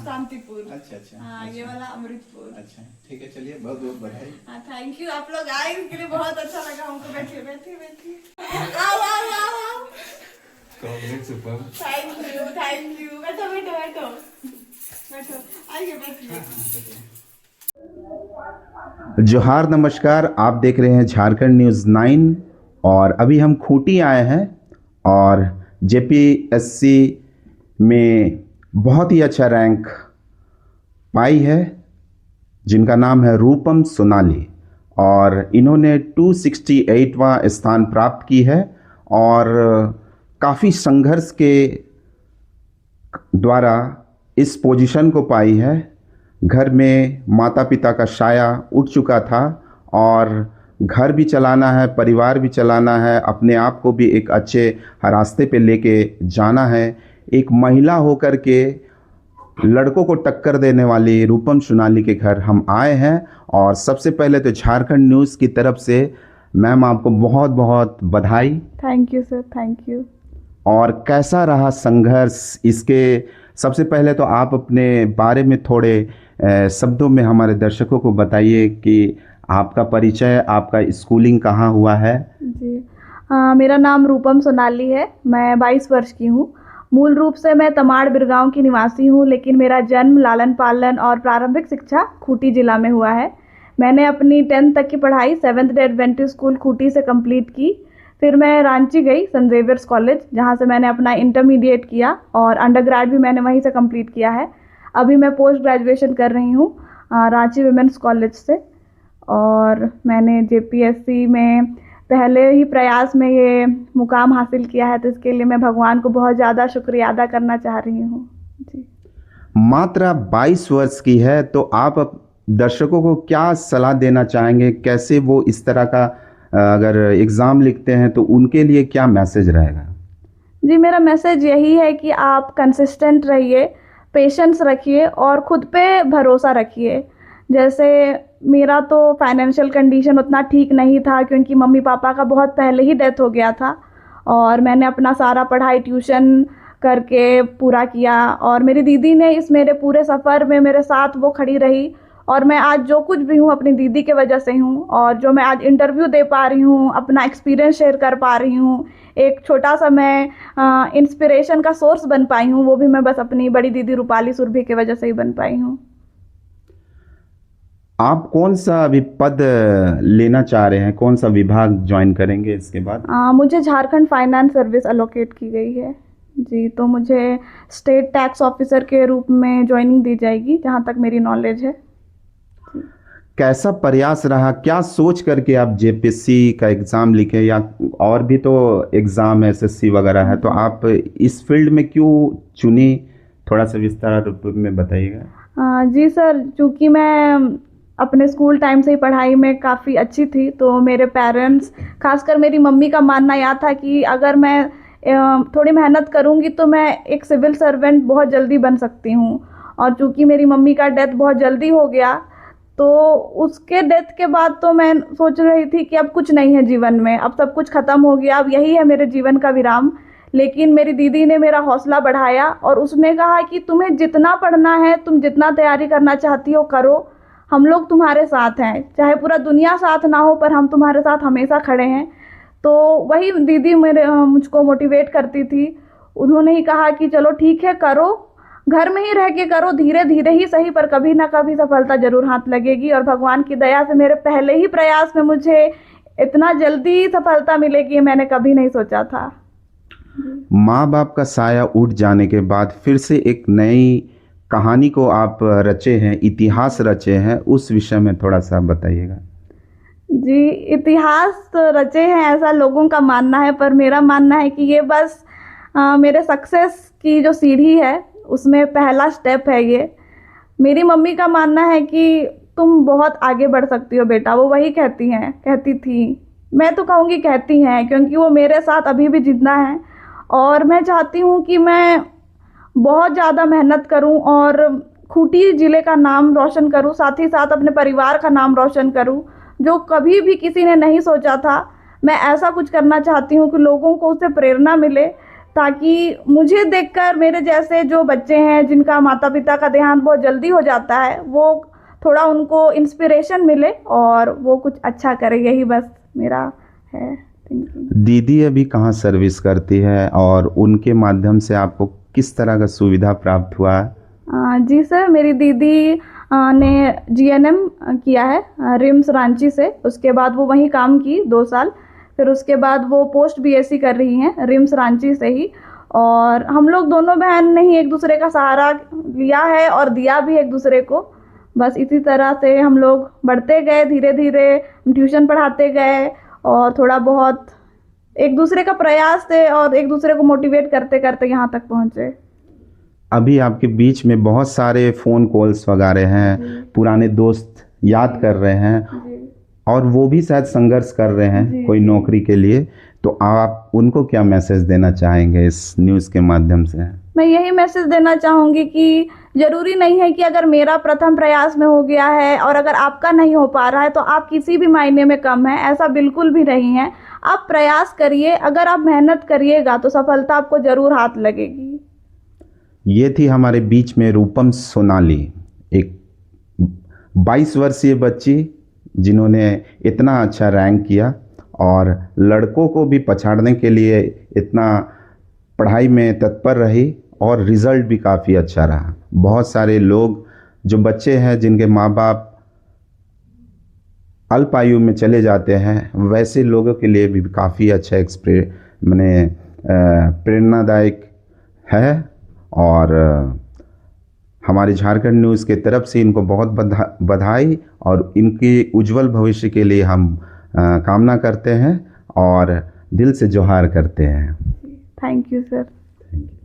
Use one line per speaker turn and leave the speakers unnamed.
शांतिपुर।
अच्छा अच्छा।
हाँ
अच्छा,
ये वाला अमृतपुर।
अच्छा ठीक है, चलिए बहुत बहुत बधाई।
हाँ थैंक यू, आप लोग आए इसके लिए बहुत अच्छा लगा हमको। बैठिए बैठिए बैठिए, आओ आओ आओ आओ।
कांग्रेस सुपर।
थैंक यू, बैठो बैठो बैठो बैठो, आइए बैठिए।
जोहार नमस्कार, आप देख रहे हैं झारखंड न्यूज़ 9 और अभी हम खूंटी आए हैं और जेपीएससी में बहुत ही अच्छा रैंक पाई है जिनका नाम है रूपम सोनाली और इन्होंने 268वां स्थान प्राप्त की है और काफ़ी संघर्ष के द्वारा इस पोजीशन को पाई है। घर में माता पिता का साया उठ चुका था और घर भी चलाना है, परिवार भी चलाना है, अपने आप को भी एक अच्छे रास्ते पे लेके जाना है। एक महिला होकर के लड़कों को टक्कर देने वाली रूपम सोनाली के घर हम आए हैं और सबसे पहले तो झारखंड न्यूज़ की तरफ से मैम आपको बहुत बहुत बधाई।
Thank you sir, thank you.
और कैसा रहा संघर्ष, इसके सबसे पहले तो आप अपने बारे में थोड़े शब्दों में हमारे दर्शकों को बताइए कि आपका परिचय, आपका स्कूलिंग कहाँ हुआ है।
जी मेरा नाम रूपम सोनाली है, मैं 22 वर्ष की हूँ। मूल रूप से मैं तमाड़ बिरगांव की निवासी हूँ, लेकिन मेरा जन्म, लालन पालन और प्रारंभिक शिक्षा खूंटी जिला में हुआ है। मैंने अपनी 10th तक की पढ़ाई seventh day Adventist school Khunti से कंप्लीट की। फिर मैं रांची गई सेंट जेवियर्स कॉलेज, जहाँ से मैंने अपना इंटरमीडिएट किया और अंडरग्रेड भी मैंने वहीं से कंप्लीट किया है। अभी मैं पोस्ट ग्रेजुएशन कर रही हूँ रांची वुमेंस कॉलेज से। और मैंने जेपीएससी में पहले ही प्रयास में ये मुकाम हासिल किया है, तो इसके लिए मैं भगवान को बहुत ज़्यादा शुक्रिया अदा करना चाह रही हूँ जी।
मात्र 22 वर्ष की है, तो आप दर्शकों को क्या सलाह देना चाहेंगे, कैसे वो इस तरह का अगर एग्ज़ाम लिखते हैं तो उनके लिए क्या मैसेज रहेगा।
जी मेरा मैसेज यही है कि आप कंसिस्टेंट रहिए, पेशेंस रखिए और खुद पे भरोसा रखिए। जैसे मेरा तो फाइनेंशियल कंडीशन उतना ठीक नहीं था, क्योंकि मम्मी पापा का बहुत पहले ही डेथ हो गया था और मैंने अपना सारा पढ़ाई ट्यूशन करके पूरा किया। और मेरी दीदी ने इस मेरे पूरे सफ़र में मेरे साथ वो खड़ी रही और मैं आज जो कुछ भी हूँ अपनी दीदी के वजह से हूँ। और जो मैं आज इंटरव्यू दे पा रही हूँ, अपना एक्सपीरियंस शेयर कर पा रही हूँ, एक छोटा सा मैं इंस्पिरेशन का सोर्स बन पाई हूँ, वो भी मैं बस अपनी बड़ी दीदी रूपाली सुरभि की वजह से ही बन पाई हूँ।
आप कौन सा अभी पद लेना चाह रहे हैं, कौन सा विभाग ज्वाइन करेंगे इसके बाद।
मुझे झारखंड फाइनेंस सर्विस अलोकेट की गई है जी, तो मुझे स्टेट टैक्स ऑफिसर के रूप में ज्वाइनिंग दी जाएगी, जहाँ तक मेरी नॉलेज है।
कैसा प्रयास रहा, क्या सोच करके आप जेपीएससी का एग्ज़ाम लिखे, या और भी तो एग्ज़ाम एसएससी वगैरह है, तो आप इस फील्ड में क्यों चुनी, थोड़ा सा विस्तार रूप में बताइएगा।
जी सर, चूँकि मैं अपने स्कूल टाइम से ही पढ़ाई में काफ़ी अच्छी थी, तो मेरे पेरेंट्स, खासकर मेरी मम्मी का मानना यह था कि अगर मैं थोड़ी मेहनत करूँगी तो मैं एक सिविल सर्वेंट बहुत जल्दी बन सकती हूँ। और चूँकि मेरी मम्मी का डेथ बहुत जल्दी हो गया, तो उसके डेथ के बाद तो मैं सोच रही थी कि अब कुछ नहीं है जीवन में, अब सब कुछ ख़त्म हो गया, अब यही है मेरे जीवन का विराम। लेकिन मेरी दीदी ने मेरा हौसला बढ़ाया और उसने कहा कि तुम्हें जितना पढ़ना है, तुम जितना तैयारी करना चाहती हो करो, हम लोग तुम्हारे साथ हैं, चाहे पूरा दुनिया साथ ना हो पर हम तुम्हारे साथ हमेशा खड़े हैं। तो वही दीदी मुझको मोटिवेट करती थी। उन्होंने ही कहा कि चलो ठीक है, करो, घर में ही रह के करो, धीरे धीरे ही सही पर कभी ना कभी सफलता जरूर हाथ लगेगी। और भगवान की दया से मेरे पहले ही प्रयास में मुझे इतना जल्दी सफलता मिलेगी, मैंने कभी नहीं सोचा था।
माँ बाप का साया उठ जाने के बाद फिर से एक नई कहानी को आप रचे हैं, इतिहास रचे हैं, उस विषय में थोड़ा सा बताइएगा।
जी इतिहास तो रचे हैं ऐसा लोगों का मानना है, पर मेरा मानना है कि ये बस मेरे सक्सेस की जो सीढ़ी है उसमें पहला स्टेप है ये। मेरी मम्मी का मानना है कि तुम बहुत आगे बढ़ सकती हो बेटा, वो वही कहती थी, मैं तो कहूँगी कहती हैं, क्योंकि वो मेरे साथ अभी भी जिंदा है। और मैं चाहती हूँ कि मैं बहुत ज़्यादा मेहनत करूँ और खूंटी ज़िले का नाम रोशन करूँ, साथ ही साथ अपने परिवार का नाम रोशन करूँ, जो कभी भी किसी ने नहीं सोचा था। मैं ऐसा कुछ करना चाहती हूँ कि लोगों को उससे प्रेरणा मिले, ताकि मुझे देखकर मेरे जैसे जो बच्चे हैं जिनका माता पिता का देहांत बहुत जल्दी हो जाता है, वो थोड़ा उनको इंस्पिरेशन मिले और वो कुछ अच्छा करे। यही बस मेरा है थिंकिंग।
दीदी अभी कहाँ सर्विस करती है और उनके माध्यम से आपको किस तरह का सुविधा प्राप्त हुआ है?
जी सर, मेरी दीदी ने जीएनएम किया है रिम्स रांची से। उसके बाद वो वहीं काम की 2 साल, फिर उसके बाद वो पोस्ट बीएससी कर रही हैं रिम्स रांची से ही। और हम लोग दोनों बहन ने ही एक दूसरे का सहारा लिया है और दिया भी एक दूसरे को। बस इसी तरह से हम लोग बढ़ते गए, धीरे धीरे ट्यूशन पढ़ाते गए और थोड़ा बहुत एक दूसरे का प्रयास से और एक दूसरे को मोटिवेट करते करते यहाँ तक पहुँचे।
अभी आपके बीच में बहुत सारे फ़ोन कॉल्स वगैरह हैं, पुराने दोस्त याद कर रहे हैं
जी।
और वो भी शायद संघर्ष कर रहे हैं
जी।
कोई नौकरी के लिए, तो आप उनको क्या मैसेज देना चाहेंगे इस न्यूज़ के माध्यम से?
मैं यही मैसेज देना चाहूँगी कि ज़रूरी नहीं है कि अगर मेरा प्रथम प्रयास में हो गया है और अगर आपका नहीं हो पा रहा है तो आप किसी भी मायने में कम हैं, ऐसा बिल्कुल भी नहीं है। आप प्रयास करिए, अगर आप मेहनत करिएगा तो सफलता आपको ज़रूर हाथ लगेगी।
ये थी हमारे बीच में रूपम सोनाली, एक 22 वर्षीय बच्ची जिन्होंने इतना अच्छा रैंक किया और लड़कों को भी पछाड़ने के लिए इतना पढ़ाई में तत्पर रही और रिज़ल्ट भी काफ़ी अच्छा रहा। बहुत सारे लोग जो बच्चे हैं जिनके माँ बाप अल्प आयु में चले जाते हैं, वैसे लोगों के लिए भी काफ़ी अच्छा प्रेरणादायक है। और हमारे झारखंड न्यूज़ के तरफ से इनको बहुत बधाई और इनके उज्जवल भविष्य के लिए हम कामना करते हैं और दिल से जोहार करते हैं।
Thank you sir.
Thank you.